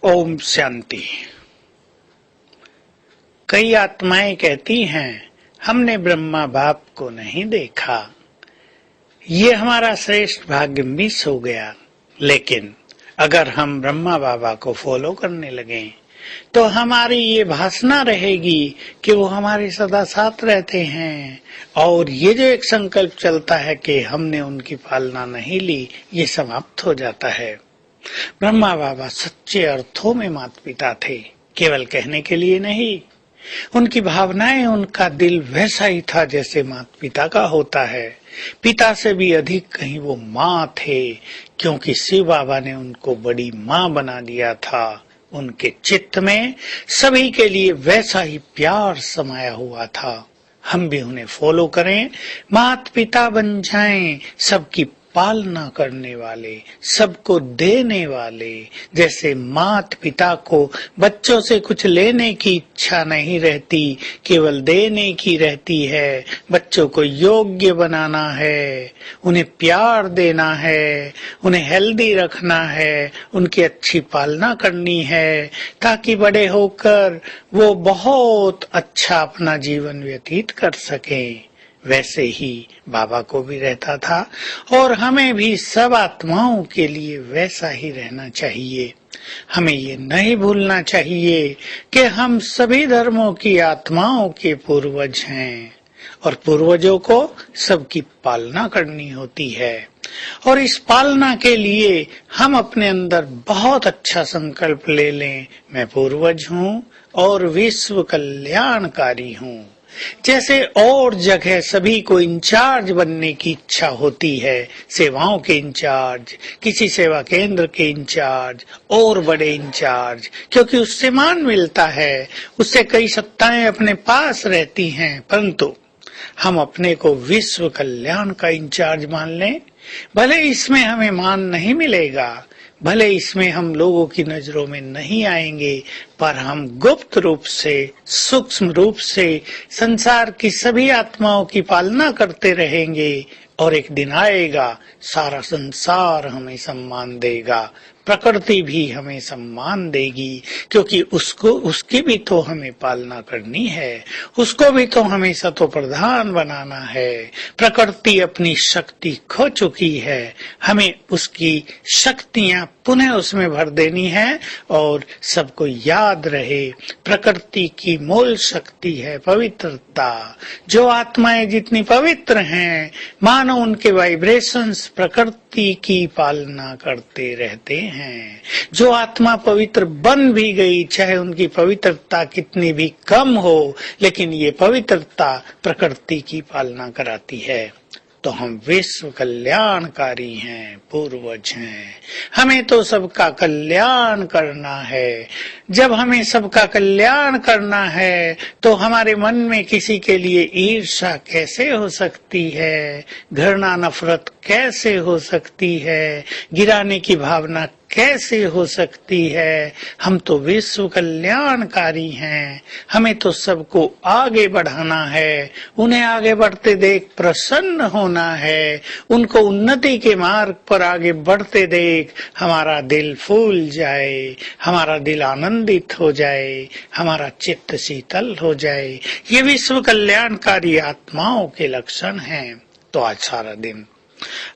ओम शांति। कई आत्माएं कहती हैं हमने ब्रह्मा बाप को नहीं देखा, ये हमारा श्रेष्ठ भाग्य मिस हो गया। लेकिन अगर हम ब्रह्मा बाबा को फॉलो करने लगे तो हमारी ये भासना रहेगी कि वो हमारे सदा साथ रहते हैं, और ये जो एक संकल्प चलता है कि हमने उनकी पालना नहीं ली, ये समाप्त हो जाता है। ब्रह्मा बाबा सच्चे अर्थों में माता पिता थे, केवल कहने के लिए नहीं। उनकी भावनाएं, उनका दिल वैसा ही था जैसे माता पिता का होता है। पिता से भी अधिक कहीं वो माँ थे, क्योंकि शिव बाबा ने उनको बड़ी माँ बना दिया था। उनके चित्त में सभी के लिए वैसा ही प्यार समाया हुआ था। हम भी उन्हें फॉलो करें, माता पिता बन जाएं, सबकी पालना करने वाले, सबको देने वाले। जैसे माता पिता को बच्चों से कुछ लेने की इच्छा नहीं रहती, केवल देने की रहती है। बच्चों को योग्य बनाना है, उन्हें प्यार देना है, उन्हें हेल्दी रखना है, उनकी अच्छी पालना करनी है, ताकि बड़े होकर वो बहुत अच्छा अपना जीवन व्यतीत कर सकें। वैसे ही बाबा को भी रहता था, और हमें भी सब आत्माओं के लिए वैसा ही रहना चाहिए। हमें ये नहीं भूलना चाहिए कि हम सभी धर्मों की आत्माओं के पूर्वज हैं, और पूर्वजों को सबकी पालना करनी होती है। और इस पालना के लिए हम अपने अंदर बहुत अच्छा संकल्प ले लें, मैं पूर्वज हूँ और विश्व कल्याणकारी हूँ। जैसे और जगह सभी को इंचार्ज बनने की इच्छा होती है, सेवाओं के इंचार्ज, किसी सेवा केंद्र के इंचार्ज और बड़े इंचार्ज, क्योंकि उससे मान मिलता है, उससे कई सत्ताएं अपने पास रहती हैं। परंतु हम अपने को विश्व कल्याण का इंचार्ज मान लें, भले इसमें हमें मान नहीं मिलेगा, भले इसमें हम लोगों की नजरों में नहीं आएंगे, पर हम गुप्त रूप से, सूक्ष्म रूप से संसार की सभी आत्माओं की पालना करते रहेंगे। और एक दिन आएगा, सारा संसार हमें सम्मान देगा, प्रकृति भी हमें सम्मान देगी, क्योंकि उसकी भी तो हमें पालना करनी है, उसको भी तो हमें सतो प्रधान बनाना है। प्रकृति अपनी शक्ति खो चुकी है, हमें उसकी शक्तियां पुनः उसमें भर देनी है। और सबको याद रहे, प्रकृति की मूल शक्ति है पवित्रता। जो आत्माएं जितनी पवित्र हैं, मानो उनके वाइब्रेशंस प्रकृति की पालना करते रहते हैं। जो आत्मा पवित्र बन भी गई, चाहे उनकी पवित्रता कितनी भी कम हो, लेकिन ये पवित्रता प्रकृति की पालना कराती है। तो हम विश्व कल्याणकारी हैं, पूर्वज हैं। हमें तो सबका कल्याण करना है। जब हमें सबका कल्याण करना है, तो हमारे मन में किसी के लिए ईर्ष्या कैसे हो सकती है, घृणा नफरत कैसे हो सकती है, गिराने की भावना कैसे हो सकती है। हम तो विश्व कल्याणकारी हैं, हमें तो सबको आगे बढ़ाना है, उन्हें आगे बढ़ते देख प्रसन्न होना है, उनको उन्नति के मार्ग पर आगे बढ़ते देख हमारा दिल फूल जाए, हमारा दिल आनंदित हो जाए, हमारा चित्त शीतल हो जाए। ये विश्व कल्याणकारी आत्माओं के लक्षण हैं। तो आज सारा दिन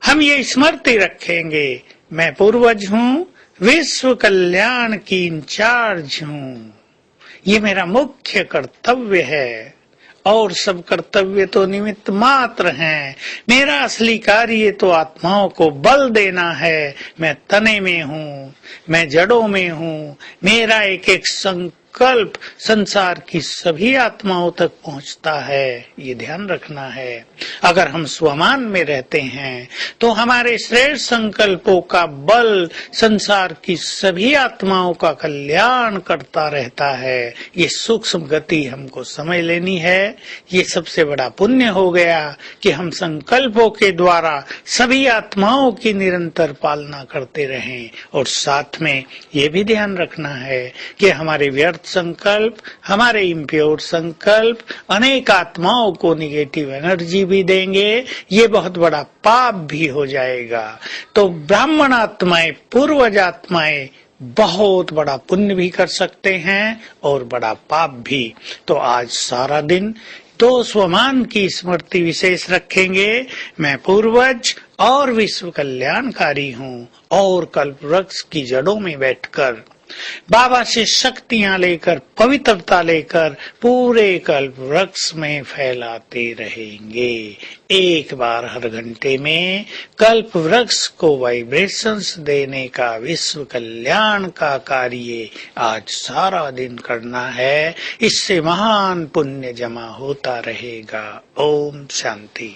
हम ये स्मृति रखेंगे, मैं पूर्वज हूँ, विश्व कल्याण की इंचार्ज हूँ, ये मेरा मुख्य कर्तव्य है, और सब कर्तव्य तो निमित्त मात्र हैं। मेरा असली कार्य तो आत्माओं को बल देना है। मैं तने में हूँ, मैं जड़ों में हूँ, मेरा एक एक संकल्प संसार की सभी आत्माओं तक पहुंचता है, ये ध्यान रखना है। अगर हम स्वमान में रहते हैं तो हमारे श्रेष्ठ संकल्पों का बल संसार की सभी आत्माओं का कल्याण करता रहता है। ये सूक्ष्म गति हमको समझ लेनी है। ये सबसे बड़ा पुण्य हो गया कि हम संकल्पों के द्वारा सभी आत्माओं की निरंतर पालना करते रहें। और साथ में ये भी ध्यान रखना है कि हमारे व्यर्थ संकल्प, हमारे इम्प्योर संकल्प अनेक आत्माओं को निगेटिव एनर्जी भी देंगे, ये बहुत बड़ा पाप भी हो जाएगा। तो ब्राह्मण आत्माएं, पूर्वज आत्माएं बहुत बड़ा पुण्य भी कर सकते हैं और बड़ा पाप भी। तो आज सारा दिन तो स्वमान की स्मृति विशेष रखेंगे। मैं पूर्वज और विश्व कल्याणकारी हूँ और कल्प वृक्ष की जड़ों में बैठकर बाबा से शक्तियां लेकर, पवित्रता लेकर पूरे कल्प वृक्ष में फैलाते रहेंगे। एक बार हर घंटे में कल्प वृक्ष को वाइब्रेशंस देने का विश्व कल्याण का कार्य आज सारा दिन करना है। इससे महान पुण्य जमा होता रहेगा। ओम शांति।